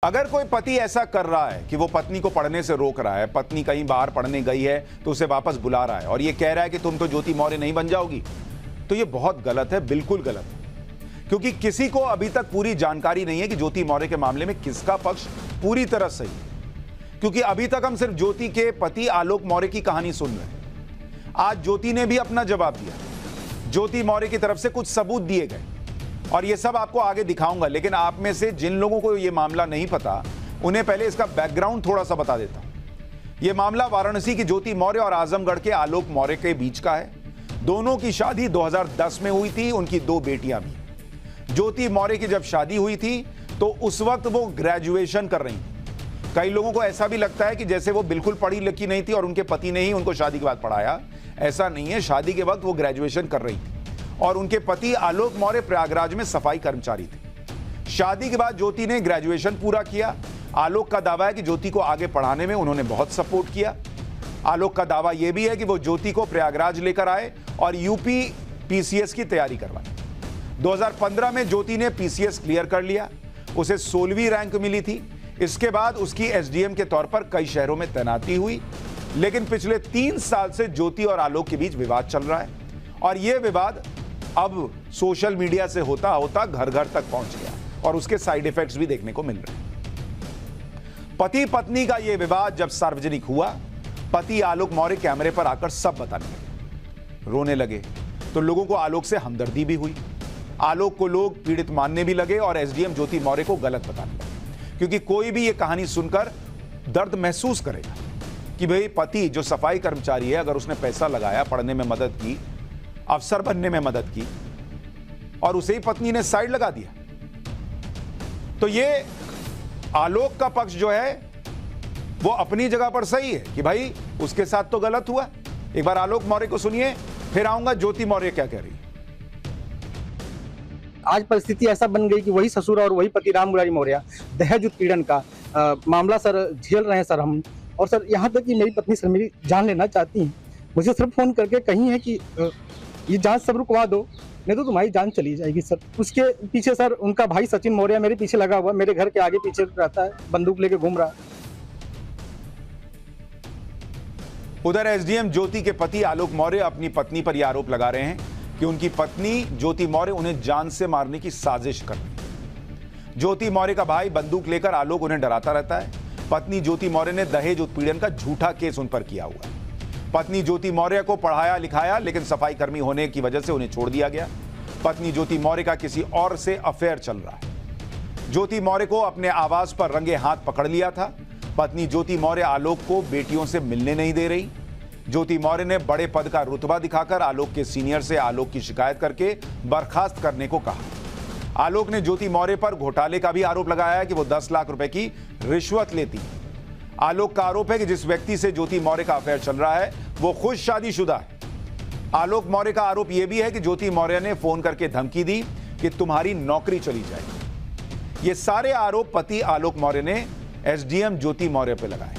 अगर कोई पति ऐसा कर रहा है कि वो पत्नी को पढ़ने से रोक रहा है, पत्नी कहीं बाहर पढ़ने गई है तो उसे वापस बुला रहा है और ये कह रहा है कि तुम तो ज्योति मौर्य नहीं बन जाओगी, तो ये बहुत गलत है, बिल्कुल गलत है। क्योंकि किसी को अभी तक पूरी जानकारी नहीं है कि ज्योति मौर्य के मामले में किसका पक्ष पूरी तरह सही है, क्योंकि अभी तक हम सिर्फ ज्योति के पति आलोक मौर्य की कहानी सुन रहे हैं। आज ज्योति ने भी अपना जवाब दिया, ज्योति मौर्य की तरफ से कुछ सबूत दिए गए और ये सब आपको आगे दिखाऊंगा। लेकिन आप में से जिन लोगों को ये मामला नहीं पता, उन्हें पहले इसका बैकग्राउंड थोड़ा सा बता देता हूं। ये मामला वाराणसी की ज्योति मौर्य और आजमगढ़ के आलोक मौर्य के बीच का है। दोनों की शादी 2010 में हुई थी, उनकी 2 बेटियां भी। ज्योति मौर्य की जब शादी हुई थी तो उस वक्त वो ग्रेजुएशन कर रही थी। कई लोगों को ऐसा भी लगता है कि जैसे वो बिल्कुल पढ़ी लिखी नहीं थी और उनके पति ने ही उनको शादी के बाद पढ़ाया। ऐसा नहीं है, शादी के वक्त वो ग्रेजुएशन कर रही थी और उनके पति आलोक मौर्य प्रयागराज में सफाई कर्मचारी थे। शादी के बाद ज्योति ने ग्रेजुएशन पूरा किया। आलोक का दावा है कि ज्योति को आगे पढ़ाने में उन्होंने बहुत सपोर्ट किया। आलोक का दावा यह भी है कि वो ज्योति को प्रयागराज लेकर आए और यूपी पीसीएस की तैयारी करवाई। 2015 में ज्योति ने पीसीएस क्लियर कर लिया, उसे 16वीं रैंक मिली थी। इसके बाद उसकी एसडीएम के तौर पर कई शहरों में तैनाती हुई। लेकिन पिछले 3 साल से ज्योति और आलोक के बीच विवाद चल रहा है और यह विवाद अब सोशल मीडिया से होता होता घर घर तक पहुंच गया और उसके साइड इफेक्ट्स भी देखने को मिल रहे हैं। पति पत्नी का यह विवाद जब सार्वजनिक हुआ, पति आलोक मौर्य कैमरे पर आकर सब बताने लगे, रोने लगे, तो लोगों को आलोक से हमदर्दी भी हुई। आलोक को लोग पीड़ित मानने भी लगे और एसडीएम ज्योति मौर्य को गलत बताने लगे, क्योंकि कोई भी यह कहानी सुनकर दर्द महसूस करेगा कि भाई पति जो सफाई कर्मचारी है, अगर उसने पैसा लगाया, पढ़ने में मदद की, अफसर बनने में मदद की और उसे ही पत्नी ने साइड लगा दिया, तो ये आलोक का पक्ष जो है वो अपनी जगह पर सही है कि भाई उसके साथ तो गलत हुआ। एक बार आलोक मौर्य को सुनिए, फिर आऊंगा ज्योति मौर्य क्या कह रही है। आज परिस्थिति ऐसा बन गई कि वही ससुर और वही पति राम मुरारी मौर्य दहेज उत्पीड़न का मामला सर झेल रहे हैं सर हम। और सर यहाँ तक कि मेरी पत्नी सर मेरी जान लेना चाहती हैं, मुझे सिर्फ फोन करके कही है कि ये जांच सब रुकवा दो, नहीं तो तुम्हारी जान चली जाएगी सर। उसके पीछे सर उनका भाई सचिन मौर्य मेरे पीछे लगा हुआ, मेरे घर के आगे पीछे रहता है, बंदूक लेके घूम रहा है। उधर एसडीएम ज्योति के पति आलोक मौर्य अपनी पत्नी पर यह आरोप लगा रहे हैं कि उनकी पत्नी ज्योति मौर्य उन्हें जान से मारने की साजिश कर रही है। ज्योति मौर्य का भाई बंदूक लेकर आलोक उन्हें डराता रहता है। पत्नी ज्योति मौर्य ने दहेज उत्पीड़न का झूठा केस उन पर किया हुआ है। पत्नी ज्योति मौर्य को पढ़ाया लिखाया, लेकिन सफाई कर्मी होने की वजह से उन्हें छोड़ दिया गया। पत्नी ज्योति मौर्य का किसी और से अफेयर चल रहा है। ज्योति मौर्य को अपने आवास पर रंगे हाथ पकड़ लिया था। पत्नी ज्योति मौर्य आलोक को बेटियों से मिलने नहीं दे रही। ज्योति मौर्य ने बड़े पद का रुतबा दिखाकर आलोक के सीनियर से आलोक की शिकायत करके बर्खास्त करने को कहा। आलोक ने ज्योति मौर्य पर घोटाले का भी आरोप लगाया कि वो 10 लाख रुपए की रिश्वत लेती है। आलोक का आरोप है कि जिस व्यक्ति से ज्योति मौर्य का अफेयर चल रहा है वो खुद शादीशुदा है। आलोक मौर्य का आरोप यह भी है कि ज्योति मौर्य ने फोन करके धमकी दी कि तुम्हारी नौकरी चली जाएगी। ये सारे आरोप पति आलोक मौर्य ने एसडीएम ज्योति मौर्य पर लगाए।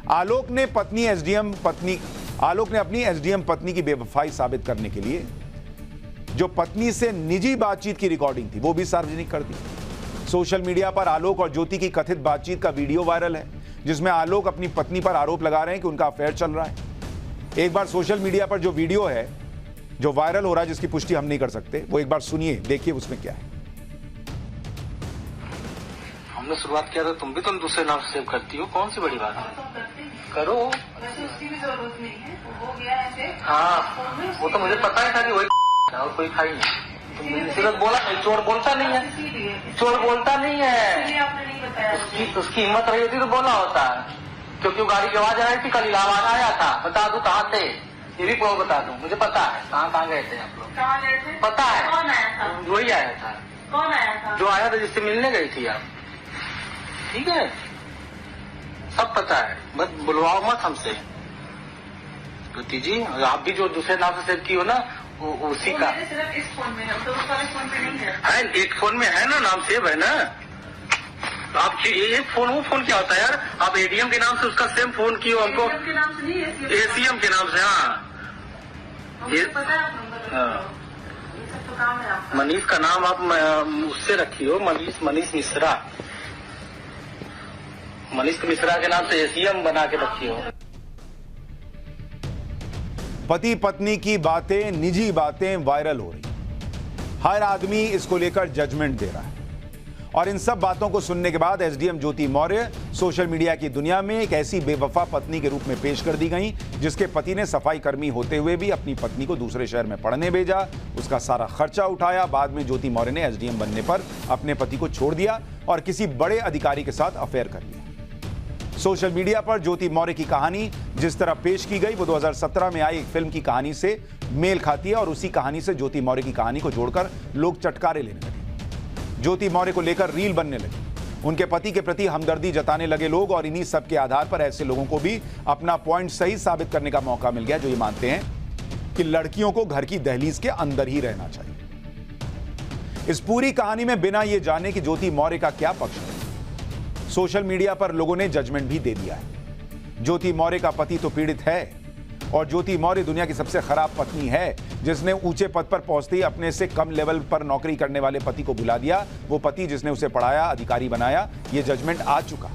आलोक ने अपनी एसडीएम पत्नी की बेवफाई साबित करने के लिए जो पत्नी से निजी बातचीत की रिकॉर्डिंग थी वो भी सार्वजनिक कर दी। सोशल मीडिया पर आलोक और ज्योति की कथित बातचीत का वीडियो वायरल है, जिसमें आलोक अपनी पत्नी पर आरोप लगा रहे हैं कि उनका अफेयर चल रहा है। एक बार सोशल मीडिया पर जो वीडियो है जो वायरल हो रहा है, जिसकी पुष्टि हम नहीं कर सकते, वो एक बार सुनिए, देखिए उसमें क्या है। हमने शुरुआत किया था, तुम भी तुम दूसरे नाम से सेव करती हो, कौन सी बड़ी बात है, करो। उसकी भी जरूरत नहीं है, हो गया ऐसे। हाँ, वो तो मुझे पता ही था कि वही और कोई खाई नहीं। तुम सिर्फ बोला, चोर बोलता नहीं है, चोर बोलता नहीं है। आपने नहीं बताया, उसकी हिम्मत रही होती तो बोला होता, क्योंकि वो गाड़ी की आवाज आ रही थी, कल इलाहाबाद आया था। बता दूं कहाँ थे, ये भी बता दूं, मुझे पता है कहाँ गए थे आप लोग। कहाँ गए थे, पता है। कौन आया था, वही आया था। कौन आया था, जो आया था जिससे मिलने गई थी आप, ठीक है, सब पता है, बस बुलवाओ मत हमसे। ज्योति जी, आप भी जो दूसरे नाम से सेव की हो ना, उसी का सिर्फ इस फोन में है, तो उस वाले फोन पे नहीं है। एक फोन में है ना, नाम सेव है ना। तो आप एक फोन, वो फोन क्या होता है यार, आप एडीएम के नाम से उसका सेम फोन की हो हमको, के नाम से नहीं, एसीएम के नाम से। हाँ, पता है आप नंबर, ये सब तो काम है आपका। मनीष का नाम आप उससे रखी हो, मनीष मिश्रा। मनीष मिश्रा के नाम से एसीएम बना के रखी हो। पति पत्नी की बातें, निजी बातें वायरल हो रही, हर आदमी इसको लेकर जजमेंट दे रहा है और इन सब बातों को सुनने के बाद एसडीएम ज्योति मौर्य सोशल मीडिया की दुनिया में एक ऐसी बेवफा पत्नी के रूप में पेश कर दी गई जिसके पति ने सफाई कर्मी होते हुए भी अपनी पत्नी को दूसरे शहर में पढ़ने भेजा, उसका सारा खर्चा उठाया। बाद में ज्योति मौर्य ने एसडीएम बनने पर अपने पति को छोड़ दिया और किसी बड़े अधिकारी के साथ अफेयर कर लिया। सोशल मीडिया पर ज्योति मौर्य की कहानी जिस तरह पेश की गई वो 2017 में आई एक फिल्म की कहानी से मेल खाती है और उसी कहानी से ज्योति मौर्य की कहानी को जोड़कर लोग चटकारे लेने लगे। ज्योति मौर्य को लेकर रील बनने लगी, उनके पति के प्रति हमदर्दी जताने लगे लोग और इन्हीं सब के आधार पर ऐसे लोगों को भी अपना पॉइंट सही साबित करने का मौका मिल गया जो ये मानते हैं कि लड़कियों को घर की दहलीज के अंदर ही रहना चाहिए। इस पूरी कहानी में बिना ये जाने कि ज्योति मौर्य का क्या पक्ष है, सोशल मीडिया पर लोगों ने जजमेंट भी दे दिया है। ज्योति मौर्य का पति तो पीड़ित है और ज्योति मौर्य दुनिया की सबसे खराब पत्नी है जिसने ऊंचे पद पर पहुंचते ही अपने से कम लेवल पर नौकरी करने वाले पति को भुला दिया। वो पति जिसने उसे पढ़ाया, अधिकारी बनाया, ये जजमेंट आ चुका।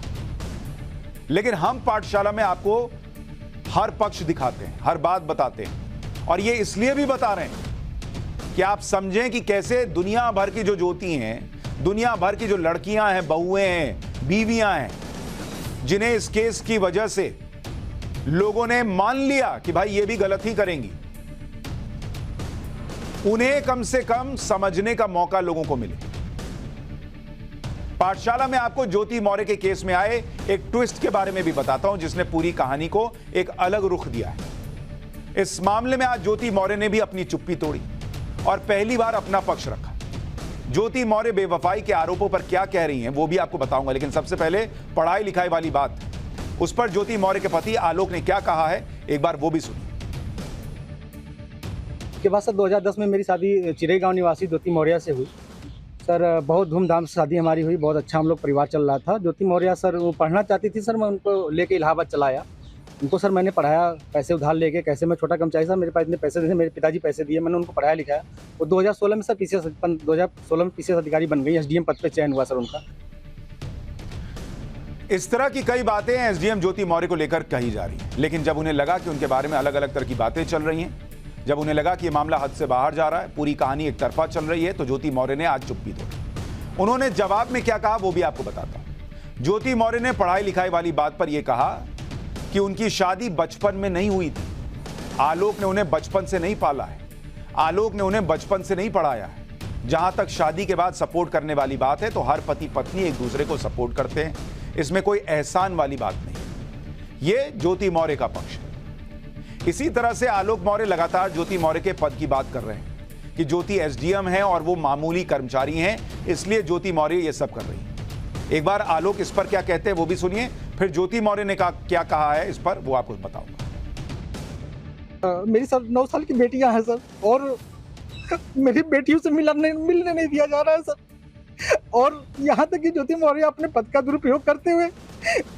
लेकिन हम पाठशाला में आपको हर पक्ष दिखाते हैं, हर बात बताते हैं और ये इसलिए भी बता रहे हैं कि आप समझें कि कैसे दुनिया भर की जो ज्योति हैं, दुनिया भर की जो लड़कियां हैं, बहुएं हैं, बीवियां हैं, जिन्हें इस केस की वजह से लोगों ने मान लिया कि भाई ये भी गलत ही करेंगी, उन्हें कम से कम समझने का मौका लोगों को मिले। पाठशाला में आपको ज्योति मौर्य के केस में आए एक ट्विस्ट के बारे में भी बताता हूं जिसने पूरी कहानी को एक अलग रुख दिया है। इस मामले में आज ज्योति मौर्य ने भी अपनी चुप्पी तोड़ी और पहली बार अपना पक्ष रखा। ज्योति मौर्य बेवफाई के आरोपों पर क्या कह रही हैं वो भी आपको बताऊंगा, लेकिन सबसे पहले पढ़ाई लिखाई वाली बात, उस पर ज्योति मौर्य के पति आलोक ने क्या कहा है, एक बार वो भी सुनिए। के बाद सर 2010 में मेरी शादी चिरई गांव निवासी ज्योति मौर्य से हुई। सर बहुत धूमधाम से शादी हमारी हुई, बहुत अच्छा हम लोग परिवार चल रहा था। ज्योति मौर्य सर वो पढ़ना चाहती थी, सर मैं उनको लेके इलाहाबाद चलाया। उनको सर मैंने पढ़ाया, पैसे उधार लेके, कैसे मैं छोटा कर्मचारी सर, मेरे पास इतने पैसे थे, मेरे पिताजी पैसे दिए, मैंने उनको पढ़ाया लिखाया। वो 2016 में सर पीसीएस अधिकारी बन गई, एसडीएम पद पे चयन हुआ सर उनका। इस तरह की कई बातें एसडीएम ज्योति मौर्य को लेकर कही जा रही हैं, लेकिन जब उन्हें लगा कि उनके बारे में अलग अलग तरह की बातें चल रही हैं, जब उन्हें लगा कि ये मामला हद से बाहर जा रहा है, पूरी कहानी एक तरफा चल रही है, तो ज्योति मौर्य ने आज चुप्पी तोड़ी। उन्होंने जवाब में क्या कहा वो भी आपको बताता हूं। ज्योति मौर्य ने पढ़ाई लिखाई वाली बात पर यह कहा कि उनकी शादी बचपन में नहीं हुई थी। आलोक ने उन्हें बचपन से नहीं पाला है, आलोक ने उन्हें बचपन से नहीं पढ़ाया है। जहां तक शादी के बाद सपोर्ट करने वाली बात है तो हर पति पत्नी एक दूसरे को सपोर्ट करते हैं, इसमें कोई एहसान वाली बात नहीं। ये ज्योति मौर्य का पक्ष है। इसी तरह से आलोक मौर्य लगातार ज्योति मौर्य के पद की बात कर रहे हैं कि ज्योति एसडीएम है और वो मामूली कर्मचारी हैं, इसलिए ज्योति मौर्य ये सब कर रही है। एक बार आलोक इस पर क्या कहते हैं वो भी सुनिए, फिर ज्योति मौर्य ने क्या कहा है इस पर वो आपको बताऊंगा। मेरी सर 9 साल की बेटियां हैं सर और मेरी बेटियों से मिलने नहीं दिया जा रहा है सर। और यहाँ तक कि ज्योति मौर्य अपने पद का दुरुपयोग करते हुए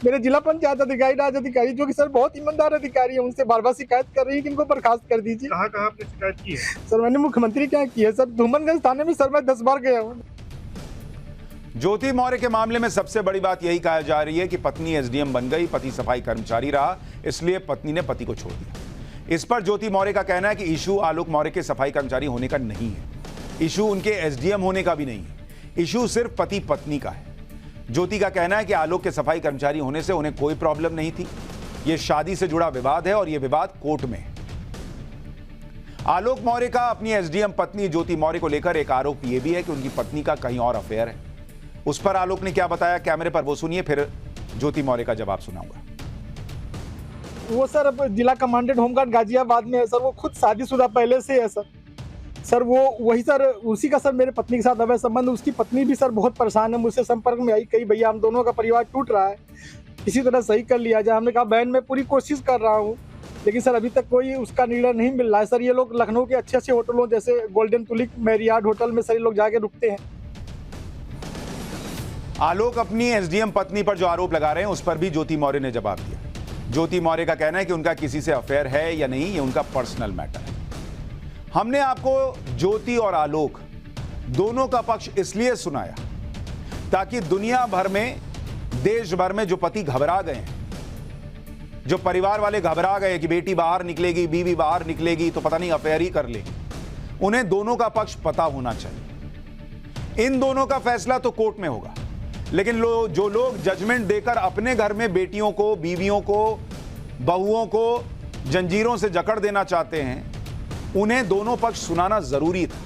मेरे जिला पंचायत अधिकारी, राज अधिकारी, जो कि सर बहुत ईमानदार अधिकारी है, उनसे बार बार शिकायत कर रही है कि इनको बर्खास्त कर दीजिए। कहाँ आपने शिकायत की है? सर मैंने मुख्यमंत्री क्या की है सर, धूमनगंज थाने में सर मैं 10 बार गया हूँ। ज्योति मौर्य के मामले में सबसे बड़ी बात यही कहा जा रही है कि पत्नी एसडीएम बन गई, पति सफाई कर्मचारी रहा, इसलिए पत्नी ने पति को छोड़ दिया। इस पर ज्योति मौर्य का कहना है कि इशू आलोक मौर्य के सफाई कर्मचारी होने का नहीं है, इशू उनके एसडीएम होने का भी नहीं है, इशू सिर्फ पति पत्नी का है। ज्योति का कहना है कि आलोक के सफाई कर्मचारी होने से उन्हें कोई प्रॉब्लम नहीं थी, यह शादी से जुड़ा विवाद है और यह विवाद कोर्ट में है। आलोक मौर्य का अपनी एसडीएम पत्नी ज्योति मौर्य को लेकर एक आरोप यह भी है कि उनकी पत्नी का कहीं और अफेयर है। उस पर आलोक ने क्या बताया कैमरे पर वो सुनिए, फिर ज्योति मौर्य का जवाब सुनाऊंगा। वो सर जिला कमांडेंट होमगार्ड गाजियाबाद में है सर, वो खुद शादीशुदा पहले से है सर। सर वो वही सर उसी का सर मेरे पत्नी के साथ अवैध संबंध, उसकी पत्नी भी सर बहुत परेशान है, मुझसे संपर्क में आई, कही भैया हम दोनों का परिवार टूट रहा है, किसी तरह सही कर लिया जाए। हमने कहा बहन मैं पूरी कोशिश कर रहा हूँ, लेकिन सर अभी तक कोई उसका निर्णय नहीं मिल रहा है। सर ये लोग लखनऊ के अच्छे अच्छे होटलों जैसे गोल्डन तुलिप, मैरियार्ड होटल में सर ये लोग जाके रुकते हैं। आलोक अपनी एसडीएम पत्नी पर जो आरोप लगा रहे हैं उस पर भी ज्योति मौर्य ने जवाब दिया। ज्योति मौर्य का कहना है कि उनका किसी से अफेयर है या नहीं, ये उनका पर्सनल मैटर है। हमने आपको ज्योति और आलोक दोनों का पक्ष इसलिए सुनाया ताकि दुनिया भर में देश भर में जो पति घबरा गए हैं, जो परिवार वाले घबरा गए कि बेटी बाहर निकलेगी, बीवी बाहर निकलेगी तो पता नहीं अफेयर ही कर ले, उन्हें दोनों का पक्ष पता होना चाहिए। इन दोनों का फैसला तो कोर्ट में होगा, लेकिन जो लोग जजमेंट देकर अपने घर में बेटियों को, बीवियों को, बहुओं को जंजीरों से जकड़ देना चाहते हैं, उन्हें दोनों पक्ष सुनाना जरूरी था।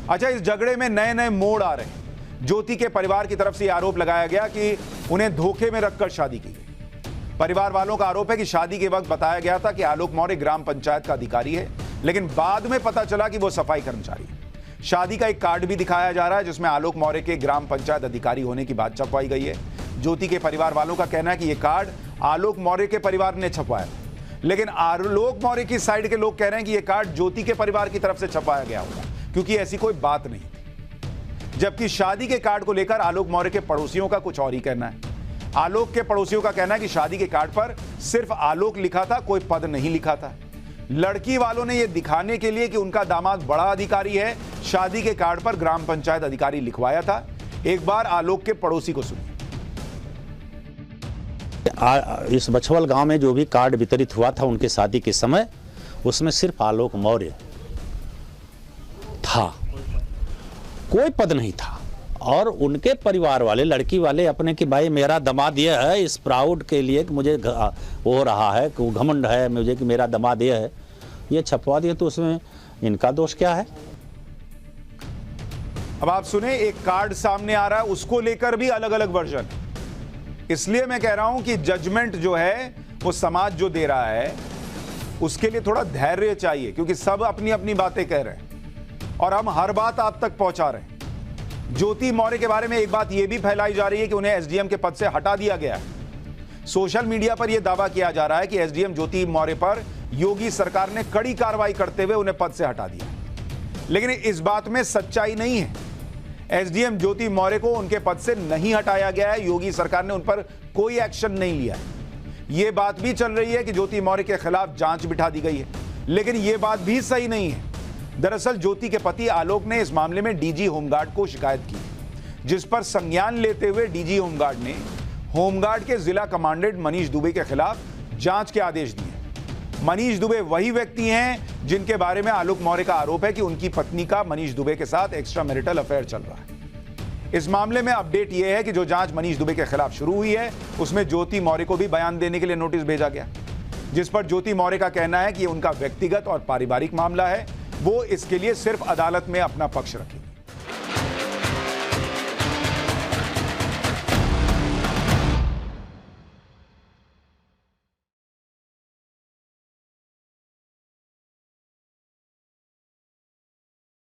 अच्छा, इस झगड़े में नए नए मोड़ आ रहे हैं। ज्योति के परिवार की तरफ से यह आरोप लगाया गया कि उन्हें धोखे में रखकर शादी की गई। परिवार वालों का आरोप है कि शादी के वक्त बताया गया था कि आलोक मौर्य ग्राम पंचायत का अधिकारी है, लेकिन बाद में पता चला कि वो सफाई कर्मचारी है। शादी का एक कार्ड भी दिखाया जा रहा है जिसमें आलोक मौर्य के ग्राम पंचायत अधिकारी होने की बात छपवाई गई है। ज्योति के परिवार वालों का कहना है कि यह कार्ड आलोक मौर्य के परिवार ने छपवाया, लेकिन आलोक मौर्य की साइड के लोग कह रहे हैं कि यह कार्ड ज्योति के परिवार की तरफ से छपाया गया होगा, क्योंकि ऐसी कोई बात नहीं थी। जबकि शादी के कार्ड को लेकर आलोक मौर्य के पड़ोसियों का कुछ और ही कहना है। आलोक के पड़ोसियों का कहना है कि शादी के कार्ड पर सिर्फ आलोक लिखा था, कोई पद नहीं लिखा था। लड़की वालों ने यह दिखाने के लिए कि उनका दामाद बड़ा अधिकारी है, शादी के कार्ड पर ग्राम पंचायत अधिकारी लिखवाया था। एक बार आलोक के पड़ोसी को सुनिए। इस बछवल गांव में जो भी कार्ड वितरित हुआ था उनके शादी के समय, उसमें सिर्फ आलोक मौर्य था, कोई पद नहीं था। और उनके परिवार वाले, लड़की वाले अपने कि भाई मेरा दामाद यह है, इस प्राउड के लिए कि मुझे वो हो रहा है, कि घमंड है मुझे कि मेरा दामाद यह है, ये छपवा दिए, तो उसमें इनका दोष क्या है? अब आप सुने, एक कार्ड सामने आ रहा है, उसको लेकर भी अलग अलग वर्जन। इसलिए मैं कह रहा हूं कि जजमेंट जो है वो समाज जो दे रहा है उसके लिए थोड़ा धैर्य चाहिए, क्योंकि सब अपनी अपनी बातें कह रहे हैं और हम हर बात आप तक पहुंचा रहे हैं। ज्योति मौर्य के बारे में एक बात यह भी फैलाई जा रही है कि उन्हें एसडीएम के पद से हटा दिया गया है। सोशल मीडिया पर यह दावा किया जा रहा है कि एसडीएम ज्योति मौर्य पर योगी सरकार ने कड़ी कार्रवाई करते हुए उन्हें पद से हटा दिया, लेकिन इस बात में सच्चाई नहीं है। एसडीएम ज्योति मौर्य को उनके पद से नहीं हटाया गया है, योगी सरकार ने उन पर कोई एक्शन नहीं लिया है। यह बात भी चल रही है कि ज्योति मौर्य के खिलाफ जांच बिठा दी गई है, लेकिन यह बात भी सही नहीं है। दरअसल ज्योति के पति आलोक ने इस मामले में डीजी होमगार्ड को शिकायत की, जिस पर संज्ञान लेते हुए डीजी होमगार्ड ने होमगार्ड के जिला कमांडेंट मनीष दुबे के खिलाफ जांच के आदेश दिए। मनीष दुबे वही व्यक्ति हैं जिनके बारे में आलोक मौर्य का आरोप है कि उनकी पत्नी का मनीष दुबे के साथ एक्स्ट्रा मैरिटल अफेयर चल रहा है। इस मामले में अपडेट यह है कि जो जांच मनीष दुबे के खिलाफ शुरू हुई है उसमें ज्योति मौर्य को भी बयान देने के लिए नोटिस भेजा गया, जिस पर ज्योति मौर्य का कहना है कि उनका व्यक्तिगत और पारिवारिक मामला है, वो इसके लिए सिर्फ अदालत में अपना पक्ष रखें।